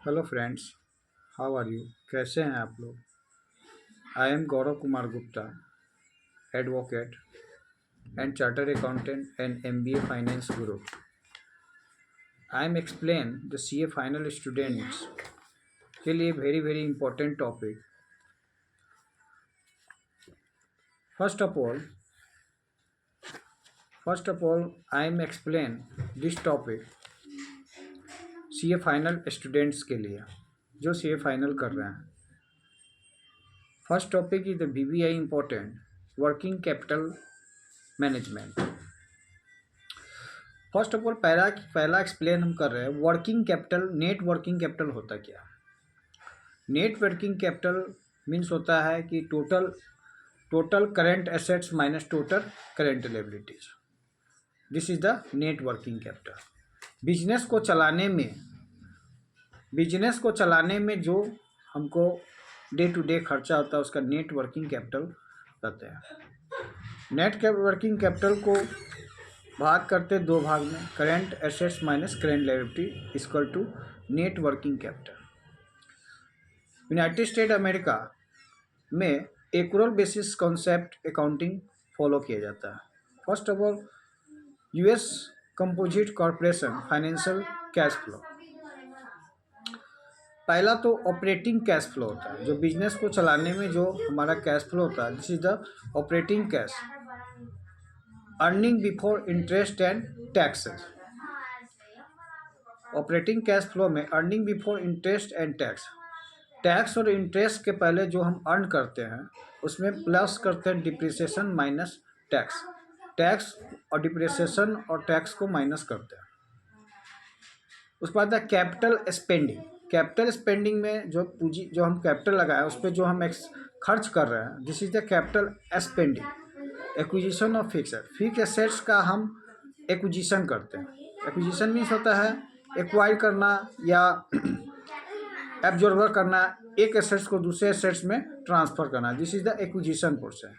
Hello friends, how are you? कैसे हैं आप लोग? I am Gaurav Kumar Gupta, advocate and chartered accountant and MBA finance guru. I am explain the CA final students के लिए very very important topic. First of all I am explain this topic CA final students के लिए जो CA final कर रहे हैं। First topic is the BBI important working capital management. First of all पहला explain हम कर रहे हैं working capital. Net working capital होता क्या? नेट वर्किंग कैपिटल मीन्स होता है कि total current assets minus total current liabilities. This is the net working capital. Business को चलाने में जो हमको डे टू डे खर्चा होता है उसका नेट वर्किंग कैपिटल कहते हैं। नेट वर्किंग कैपिटल को भाग करते दो भाग में, current assets minus current liability equal to net working capital. United State America में accrual basis concept accounting follow किया जाता है। First of all US composite corporation financial cash flow. पहला तो ऑपरेटिंग कैश फ्लो होता है, जो बिजनेस को चलाने में जो हमारा कैश फ्लो होता है, this is the operating cash. Earning before interest and taxes. Operating cash flow में earning before interest and tax और इंटरेस्ट के पहले जो हम अर्न करते हैं उसमें प्लस करते हैं डिप्रिसिएशन माइनस टैक्स और डिप्रिसिएशन और टैक्स को माइनस करते हैं। उसके बाद है कैपिटल स्पेंडिंग। कैपिटल स्पेंडिंग में जो पूंजी जो हम कैपिटल लगाए उस पर जो हम खर्च कर रहे हैं, this is the capital spending. Acquisition of fix assets का हम एक्विजिशन करते हैं। एक्विजिशन मीन्स होता है एक्वायर करना या एब्जॉर्बर करना, एक एसेट्स को दूसरे एसेट्स में ट्रांसफर करना, this is the acquisition portion.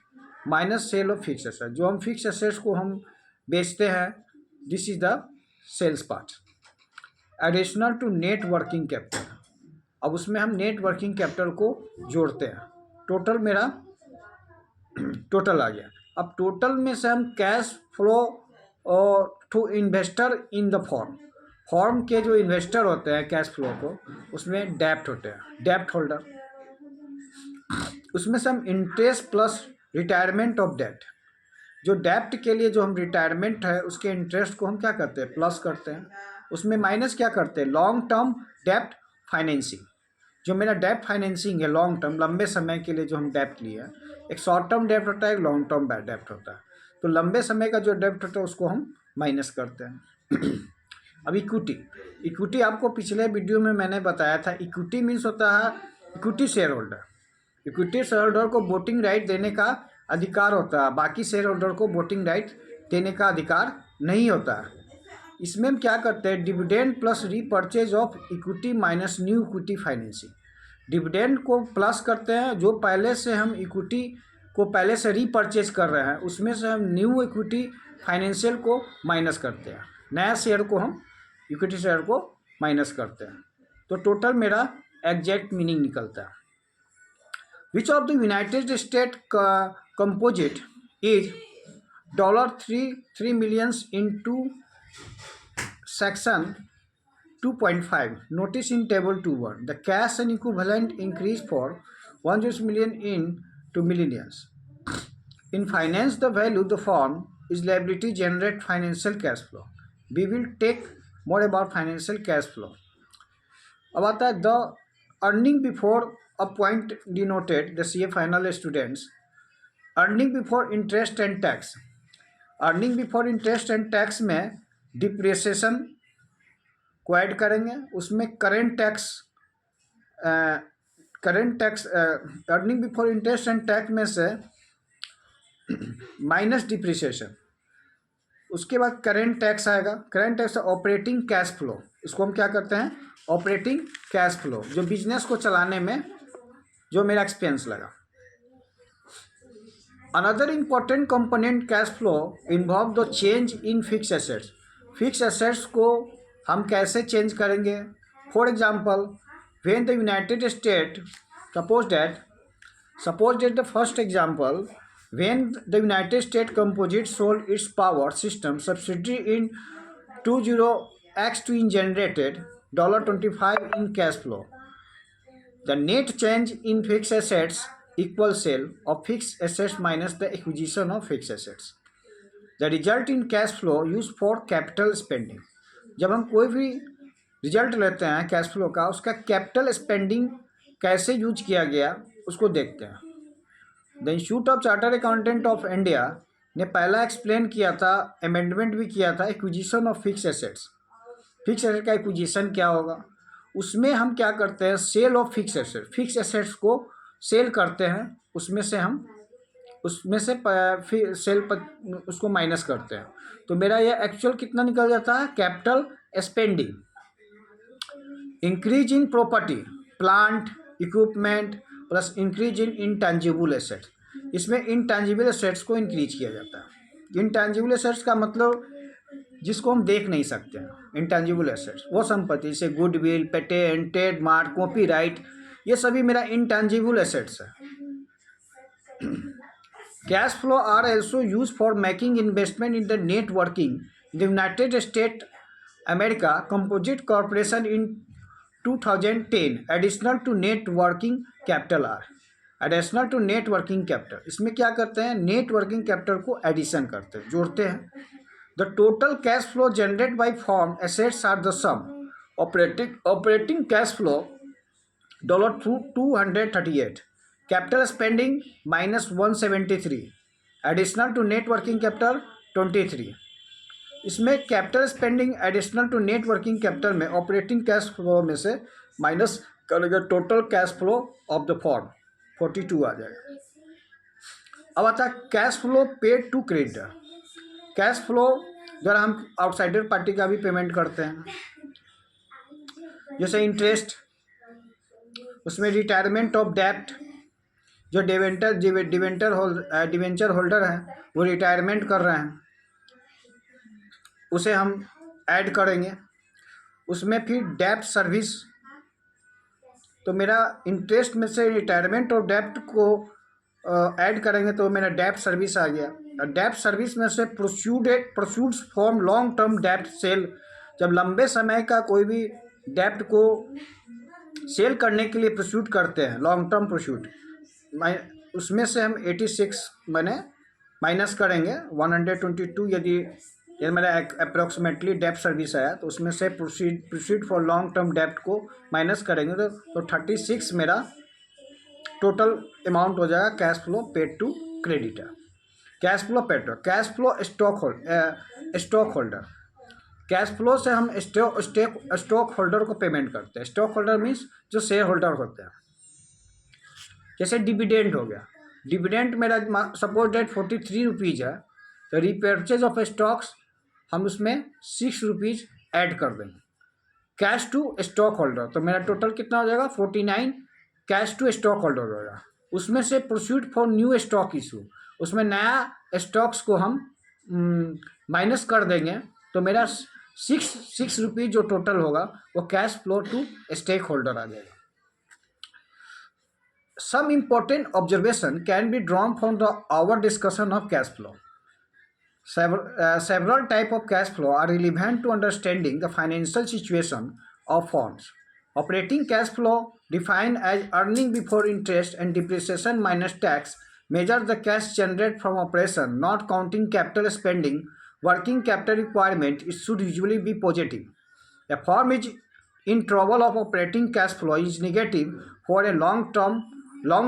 Minus sale of fix asset, जो हम फिक्स एसेट्स को हम बेचते हैं, this is the sales part. Additional to net working capital, अब उसमें हम नेट वर्किंग कैपिटल को जोड़ते हैं। टोटल मेरा टोटल आ गया। अब टोटल में से हम cash flow to investor in the form के जो इन्वेस्टर होते हैं कैश फ्लो को, उसमें डेप्ट होते हैं, डेप्ट होल्डर। उसमें से हम interest plus retirement of debt, जो डेप्ट के लिए जो हम रिटायरमेंट है उसके इंटरेस्ट को हम क्या करते हैं, प्लस करते हैं। उसमें माइनस क्या करते हैं, लॉन्ग टर्म डेप्ट फाइनेंसिंग। जो मेरा डेप्ट फाइनेंसिंग है लॉन्ग टर्म, लंबे समय के लिए जो हम डेप्ट लिए हैं, एक शॉर्ट टर्म डेप्ट होता है, एक लॉन्ग टर्म डेप्ट होता है। तो लंबे समय का जो डेप्ट होता है उसको हम माइनस करते हैं। अब इक्विटी आपको पिछले वीडियो में मैंने बताया था। इक्विटी मीन्स होता है equity share holder. Equity share holder को वोटिंग राइट देने का अधिकार होता है, बाकी शेयर होल्डर को वोटिंग राइट देने का अधिकार नहीं होता है। इसमें हम क्या करते हैं, dividend plus repurchase of equity minus new equity financing. Dividend को प्लस करते हैं, जो पहले से हम इक्विटी को पहले से रीपर्चेज कर रहे हैं उसमें से हम न्यू इक्विटी फाइनेंशियल को माइनस करते हैं, नया शेयर को हम इक्विटी शेयर को माइनस करते हैं। तो टोटल मेरा एग्जैक्ट मीनिंग निकलता है। Which of the United state composite is $3 millions into section 2.5 notice in table 2.1. The cash and equivalent increase for 1 million into millions. In finance, the value of the firm is liability generate financial cash flow. We will take more about financial cash flow. अब आता है the earning before a point denoted the CA final students. Earning before interest and tax. Earning before interest and tax में depreciation को add करेंगे, उसमें current tax earning before interest and tax में से minus depreciation, उसके बाद current tax आएगा। Current tax operating cash flow, इसको हम क्या करते हैं, ऑपरेटिंग कैश फ्लो, जो बिजनेस को चलाने में जो मेरा एक्सपेंस लगा। Another important component cash flow involve the change in fixed assets. Fix assets को हम कैसे चेंज करेंगे? For example when the United States, suppose that the first example, when the United States Composite sold its power system subsidiary in 20x2 in generated $25 in cash flow. The net change in fixed assets equals sale of fixed assets minus the acquisition of fixed assets. The result in cash flow used for capital spending. जब हम कोई भी result लेते हैं cash flow का, उसका capital spending कैसे use किया गया उसको देखते हैं. The institute of chartered accountant of India ने पहला एक्सप्लेन किया था, अमेंडमेंट भी किया था, acquisition of fix assets. Fix asset का एक्विजिशन क्या होगा, उसमें हम क्या करते हैं, sale of fix asset, fix assets को सेल करते हैं, उसमें से सेल पर उसको माइनस करते हैं. तो मेरा ये एक्चुअल कितना निकल जाता है, capital spending. Increase in property, plant, equipment plus increase in intangible assets. इसमें इनटैंजिबल एसेट्स को इंक्रीज किया जाता है. इनटैंजिबल एसेट्स का मतलब जिसको हम देख नहीं सकते हैं. इंटैंजिबल एसेट्स वो संपत्ति जैसे गुडविल, पेटेंट, ट्रेडमार्क, कॉपीराइट, ये सभी मेरा इंटैंजिबल एसेट्स है. Cash flow are also used for making investment in the networking in the United States America Composite Corporation in 2010. Additional to net working capital are. Additional to net working capital, इसमें क्या करते हैं, net working capital को addition करते हैं, जोड़ते हैं. The total cash flow generate by firm assets are the sum. Operating cash flow $238, capital spending -173, additional to net working capital 23. इसमें capital spending additional to net working capital में operating cash flow में से minus करेगा total cash flow of the firm 42 आ जाएगा. अब आता है cash flow paid to creditor. Cash flow द्वारा हम आउटसाइडर पार्टी का भी पेमेंट करते हैं, जैसे इंटरेस्ट, उसमें रिटायरमेंट ऑफ डेप्ट, जो डिवेंचर होल्डर हैं वो रिटायरमेंट कर रहे हैं, उसे हम ऐड करेंगे. उसमें फिर डेप्ट सर्विस, तो मेरा इंटरेस्ट में से रिटायरमेंट ऑफ डेप्ट को ऐड करेंगे तो मेरा डेप्ट सर्विस आ गया. डेप्ट सर्विस में से प्रोसीड्स फ्रॉम लॉन्ग टर्म डेप्ट सेल. जब लंबे समय का कोई भी डेप्ट को सेल करने के लिए प्रोसीड करते हैं, लॉन्ग टर्म प्रोसीड, उसमें से हम 86 मैंने माइनस करेंगे 122. यदि मेरा अप्रोक्सीमेटली डेप्ट सर्विस आया तो उसमें से प्रोसीड फॉर लॉन्ग टर्म डेप्ट को माइनस करेंगे तो 36 मेरा टोटल अमाउंट हो जाएगा cash flow paid to creditor. Cash flow paid to cash flow stock holder. Cash flow से हम स्टॉक होल्डर को पेमेंट करते हैं. स्टॉक होल्डर मीन्स जो शेयर होल्डर होते हैं. जैसे डिविडेंड हो गया, डिविडेंड मेरा सपोज डेट 43 रुपीज़ है, तो रीपर्चेज ऑफ स्टॉक्स हम उसमें 6 रुपीज़ ऐड कर देंगे. कैश टू स्टॉक होल्डर, तो मेरा टोटल कितना हो जाएगा 49 कैश टू स्टॉक होल्डर होगा. उसमें से proceed for new stock issue, उसमें नया स्टॉक्स को हम माइनस कर देंगे तो मेरा 6 रुपीज़ जो टोटल होगा वो cash flow to stakeholder आ जाएगा. Some important observation can be drawn from our discussion of cash flow. Several types of cash flow are relevant to understanding the financial situation of firms. Operating cash flow, defined as earning before interest and depreciation minus tax, measures the cash generated from operation, not counting capital spending. Working capital requirement, it should usually be positive. A firm is in trouble of operating cash flow is negative for a long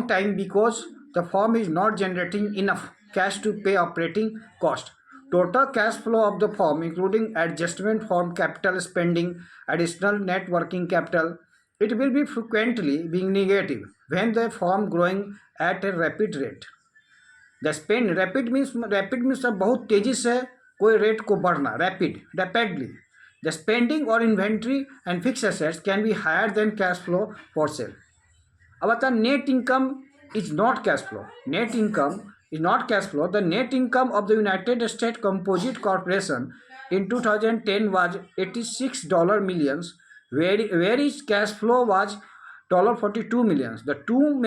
time because the firm is not generating enough cash to pay operating cost. Total cash flow of the firm, including adjustment for capital spending, additional net working capital, it will be frequently being negative when the firm growing at a rapid rate. The spend rapid means बहुत तेजी से कोई rate को बढ़ना, rapidly. The spending or inventory and fixed assets can be higher than cash flow for sale. अब आता है net income is not cash flow. Net income is not cash flow. The net income of the United state composite corporation in 2010 was $86 million, where its cash flow was $42 million. The two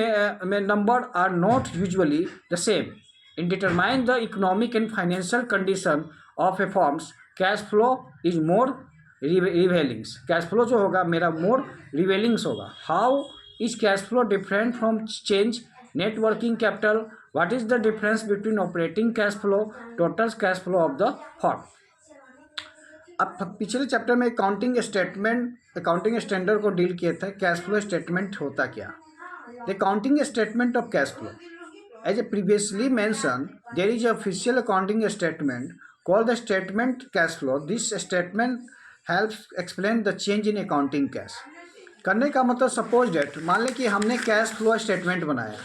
number are not usually the same. In determining the economic and financial condition of a firm's cash flow is more revealing. Cash flow जो होगा मेरा more revealing होगा. How is cash flow different from change net working capital? What is the difference between operating cash flow, total cash flow of the firm? अब पिछले chapter में accounting standard को deal किए थे. कैश फ्लो स्टेटमेंट होता क्या? The accounting statement of cash flow. As a previously mention, there is official accounting statement called the statement cash flow. This statement helps explain the change in accounting cash. करने का मतलब suppose date, मान लें कि हमने cash flow statement बनाया,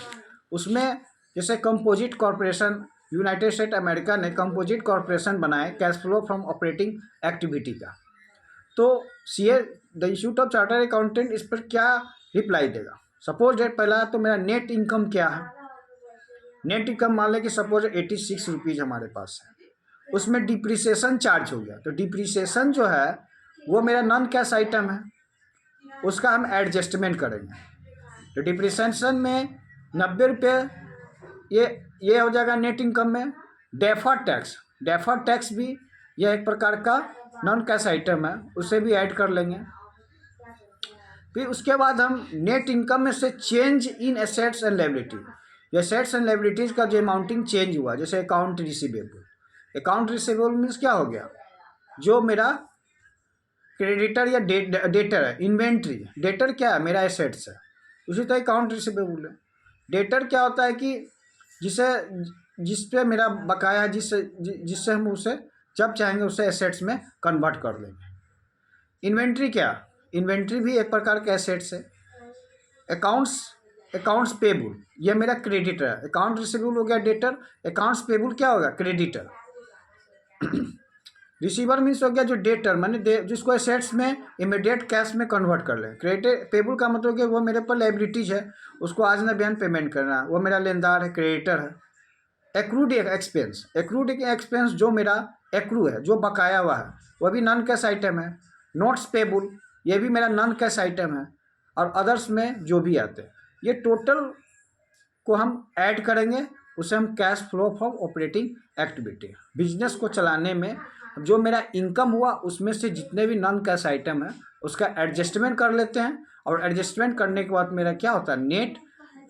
उसमें जैसे composite corporation United State America ने कंपोजिट कॉरपोरेशन बनाए cash flow from operating activity का. तो CA the institute of chartered accountant इस पर क्या रिप्लाई देगा? सपोज डेट पहला तो मेरा नेट इनकम क्या है. नेट इनकम मान लें कि सपोज 86 रुपीज़ हमारे पास है, उसमें डिप्रिसिएशन चार्ज हो गया. तो डिप्रिसिएशन जो है वो मेरा नॉन कैश आइटम है, उसका हम एडजस्टमेंट करेंगे. तो डिप्रिसिएशन में 90 रुपये ये हो जाएगा नेट इनकम में. डेफर्ड टैक्स भी यह एक प्रकार का नॉन कैश आइटम है, उसे भी ऐड कर लेंगे. फिर उसके बाद हम नेट इनकम में से change in assets and liability, assets and liabilities का जो अमाउंटिंग चेंज हुआ, जैसे अकाउंट रिसीवेबल मीन्स क्या हो गया, जो मेरा क्रेडिटर या डेटर है. इन्वेंट्री, डेटर क्या है, मेरा एसेट्स है, उसी तरह अकाउंट रिसीवेबल है. डेटर क्या होता है कि जिस पे मेरा बकाया, जिससे हम उसे जब चाहेंगे उसे एसेट्स में कन्वर्ट कर लेंगे. इन्वेंट्री क्या, इन्वेंट्री भी एक प्रकार का एसेट्स है. अकाउंट्स पेबल, ये मेरा क्रेडिटर है. अकाउंट रिसीवेबल हो गया डेटर, अकाउंट्स पेबल क्या होगा, क्रेडिटर. रिसीवर मीन्स हो गया जो डेटर, मैंने जिसको एसेट्स में इमीडिएट कैश में कन्वर्ट कर लें. क्रेडिट पेबल का मतलब कि वो मेरे पर लायबिलिटीज है, उसको आज न बयान पेमेंट करना, वो मेरा लेनदार है, क्रेडिटर है. एक्रूड एक्सपेंस जो मेरा एक्रू है, जो बकाया हुआ है, वह भी नॉन कैश आइटम है. नोट्स पेबल, ये भी मेरा नॉन कैश आइटम है. और अदर्स में जो भी आते हैं, ये टोटल को हम ऐड करेंगे, उसे हम cash flow from operating activity. Business को चलाने में जो मेरा इनकम हुआ उसमें से जितने भी नॉन कैश आइटम है उसका एडजस्टमेंट कर लेते हैं. और एडजस्टमेंट करने के बाद मेरा क्या होता है, net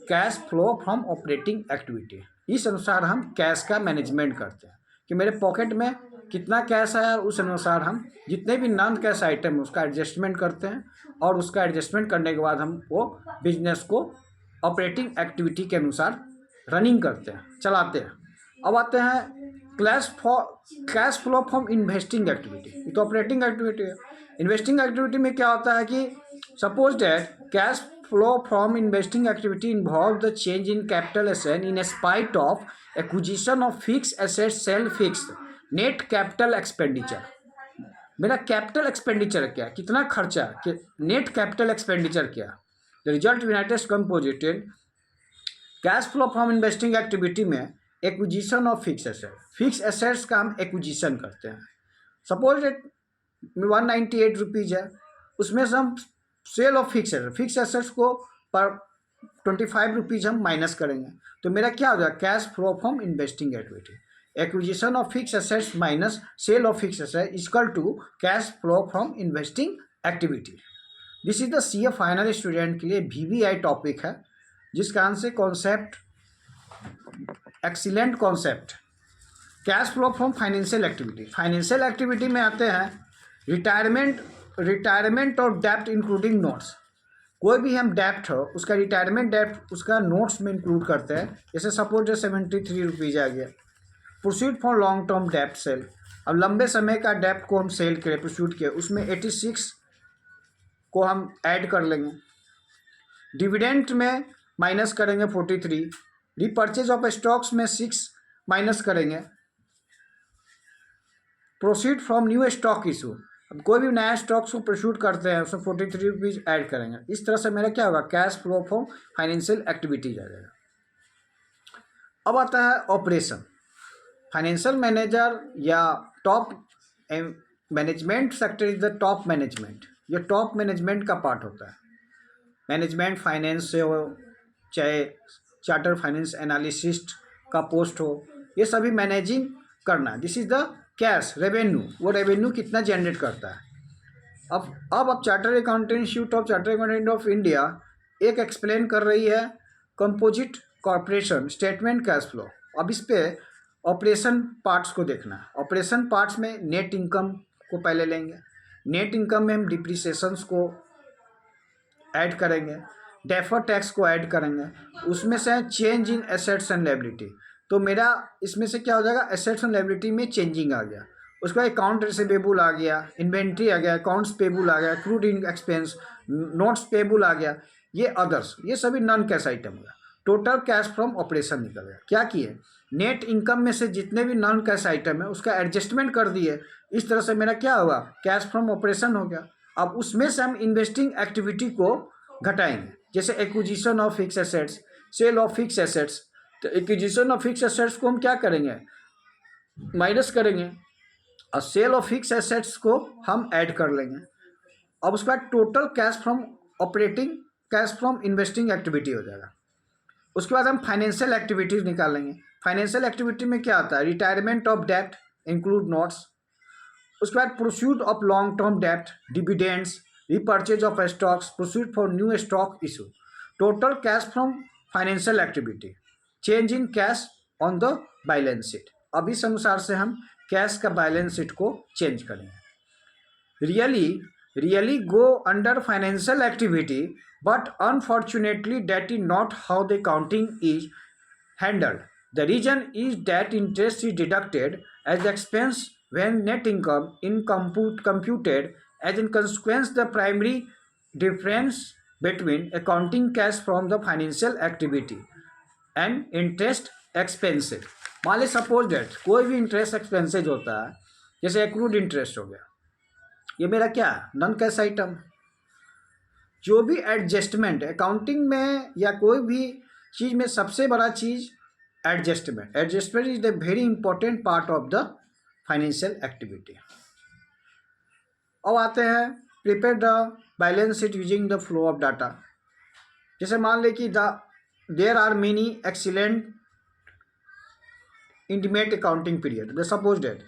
cash flow from operating activity. इस अनुसार हम कैश का मैनेजमेंट करते हैं कि मेरे पॉकेट में कितना कैश आया, उस अनुसार हम जितने भी नॉन कैश आइटम है उसका एडजस्टमेंट करते हैं. और उसका एडजस्टमेंट करने के बाद हम वो बिजनेस को ऑपरेटिंग एक्टिविटी के अनुसार रनिंग करते हैं, चलाते हैं. अब आते हैं cash flow from investing activity. ये तो ऑपरेटिंग एक्टिविटी है. इन्वेस्टिंग एक्टिविटी में क्या होता है कि suppose that cash flow from investing activity involve the change in capital asset in spite of acquisition of fixed assets, sell fixed. Net capital expenditure, मेरा capital expenditure क्या, कितना खर्चा, नेट कैपिटल एक्सपेंडिचर क्या. The result united composited cash flow from investing activity में acquisition of fix assets का हम acquisition करते हैं. सपोज 198 रुपीज़ है, उसमें से हम सेल ऑफ फिक्स एसेट्स को पर 25 रुपीज़ हम माइनस करेंगे. तो मेरा क्या हो जाएगा, cash flow from investing activity. Acquisition of fix assets minus sale of fix assets equal to cash flow from investing activity. This is the CA final student के लिए VVI टॉपिक है, जिसका answer concept, excellent concept. Cash flow from financial activity. Financial activity में आते हैं retirement और डेप्ट including notes. कोई भी हम डेप्ट हो उसका रिटायरमेंट डेप्ट उसका नोट्स में इंक्लूड करते हैं. जैसे सपोज 73 रुपीज़ आ गया. प्रोसीड फॉर लॉन्ग टर्म डेप्ट सेल. अब लंबे समय का डेप्ट को हम सेल करें, प्रोसीड किए, उसमें 86 को हम ऐड कर लेंगे. डिविडेंड में माइनस करेंगे 43. रिपर्चेज ऑफ स्टॉक्स में 6 माइनस करेंगे. Proceed from new stock issue. अब कोई भी नया स्टॉक्स को प्रशूट करते हैं उसमें 43 रुपीज़ ऐड करेंगे. इस तरह से मेरा क्या होगा, cash flow from financial activities आ जाएगा. अब आता है ऑपरेशन. फाइनेंशियल मैनेजर या top management sector is the top management. ये टॉप मैनेजमेंट का पार्ट होता है. मैनेजमेंट फाइनेंस से हो, चाहे चार्टर फाइनेंस एनालिसिस्ट का पोस्ट हो, ये सभी मैनेजिंग करना। This is the cash revenue, वो रेवेन्यू कितना जनरेट करता है। अब charter accountant institute of charter accountant of India एक एक्सप्लेन कर रही है composite corporation statement cash flow. अब इस पे ऑपरेशन पार्ट्स को देखना है। ऑपरेशन पार्ट्स में नेट इनकम को पहले लेंगे, नेट इनकम में हम डिप्रिसिएशंस को ऐड करेंगे, डेफर टैक्स को ऐड करेंगे, उसमें से change in assets and liability. तो मेरा इसमें से क्या हो जाएगा, एसेट्स एंड लायबिलिटी में चेंजिंग आ गया, उसके बाद अकाउंट रिसीवेबल आ गया, इन्वेंट्री आ गया, अकाउंट्स पेबल आ गया, एक्रूड एक्सपेंस, नोट्स पेबल आ गया, ये अदर्स, ये सभी नॉन कैश आइटम हो गया। टोटल कैश फ्रॉम ऑपरेशन निकल गया। क्या किए, नेट इनकम में से जितने भी नॉन कैश आइटम है उसका एडजस्टमेंट कर दिए। इस तरह से मेरा क्या हुआ, कैश फ्रॉम ऑपरेशन हो गया। अब उसमें से हम इन्वेस्टिंग एक्टिविटी को घटाएंगे, जैसे acquisition of fix assets, sale of fix assets. तो एक्विजिशन ऑफ फिक्स एसेट्स को हम क्या करेंगे, माइनस करेंगे, और सेल ऑफ फिक्स एसेट्स को हम ऐड कर लेंगे। अब उसके बाद total cash from operating, cash from investing activity हो जाएगा। उसके बाद हम फाइनेंशियल एक्टिविटीज निकालेंगे। फाइनेंशियल एक्टिविटी में क्या आता है, retirement of debt include notes, उसके बाद proceed of long term debt, dividends, repurchase of stocks, proceed for new stock issue, total cash from financial activity, change in cash on the balance sheet. अब इस अनुसार से हम cash का balance sheet को change करेंगे। Really go under financial activity, but unfortunately that is not how the counting is handled. The reason is that interest is deducted as expense when net income in computed. As in consequence, the primary difference between accounting cash from the financial activity and interest expenses। मान ली suppose date कोई भी interest expenses होता है, जैसे accrued interest हो गया, ये मेरा क्या है, नॉन कैश आइटम। जो भी एडजस्टमेंट अकाउंटिंग में या कोई भी चीज़ में सबसे बड़ा चीज़ adjustment. Adjustment is the very important part of the financial activity. अब आते हैं prepare the balance sheet using the flow of data. जैसे मान ले कि there are many excellent intimate accounting period. Suppose that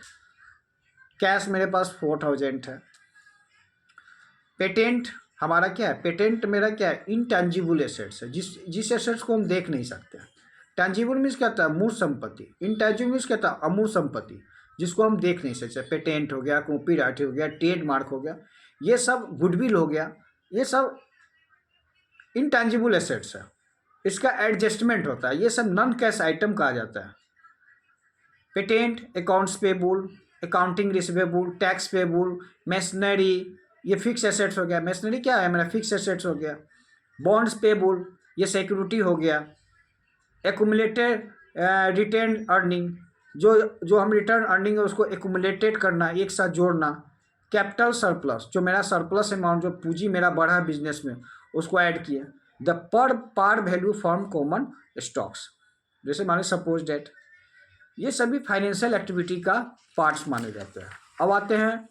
cash मेरे पास 4000 है, पेटेंट हमारा क्या है, पेटेंट मेरा क्या है, इनटेंजिबल एसेट्स है, जिस एसेट्स को हम देख नहीं सकते। टेंजिबल मीन्स क्या होता है, मूर्त संपत्ति, इनटेंजिबल मीन्स क्या होता है, अमूर्त संपत्ति, जिसको हम देख नहीं सकते। पेटेंट हो गया, कॉपीराइट हो गया, ट्रेडमार्क हो गया, ये सब गुडविल हो गया, ये सब इनटेंजिबल एसेट्स है, इसका एडजस्टमेंट होता है, ये सब नॉन कैश आइटम कहा जाता है। Patent, accounts payable, accounting receivable, tax payable, machinery, ये फिक्स एसेट्स हो गया। मशीनरी क्या है, मेरा फिक्स एसेट्स हो गया। बॉन्ड्स पेबल, ये सिक्योरिटी हो गया। एक्यूमुलेटेड रिटेन अर्निंग, जो हम रिटर्न अर्निंग है उसको एक्यूमुलेटेड करना, एक साथ जोड़ना। कैपिटल सरप्लस, जो मेरा सरप्लस अमाउंट, जो पूंजी मेरा बढ़ा बिजनेस में, उसको ऐड किया। The par value from common stocks, जैसे माने सपोज डेट, ये सभी फाइनेंशियल एक्टिविटी का पार्ट्स माने जाते हैं। अब आते हैं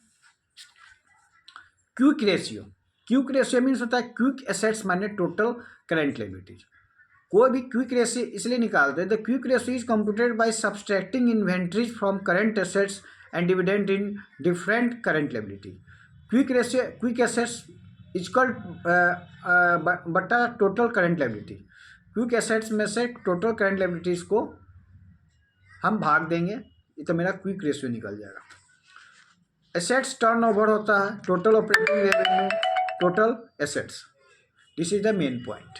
quick ratio. Quick ratio means होता है क्विक एसेट्स माने टोटल करेंट लायबिलिटीज। कोई भी क्विक रेशियो इसलिए निकालते हैं, the quick ratio is computed by subtracting inventories from current assets and dividend in different current liability. Quick ratio, quick assets equal बटा total current liability. Quick assets में से total current liabilities को हम भाग देंगे, ये तो मेरा क्विक रेशियो निकल जाएगा। एसेट्स टर्नओवर होता है, total operating revenue, total assets, this is the main point.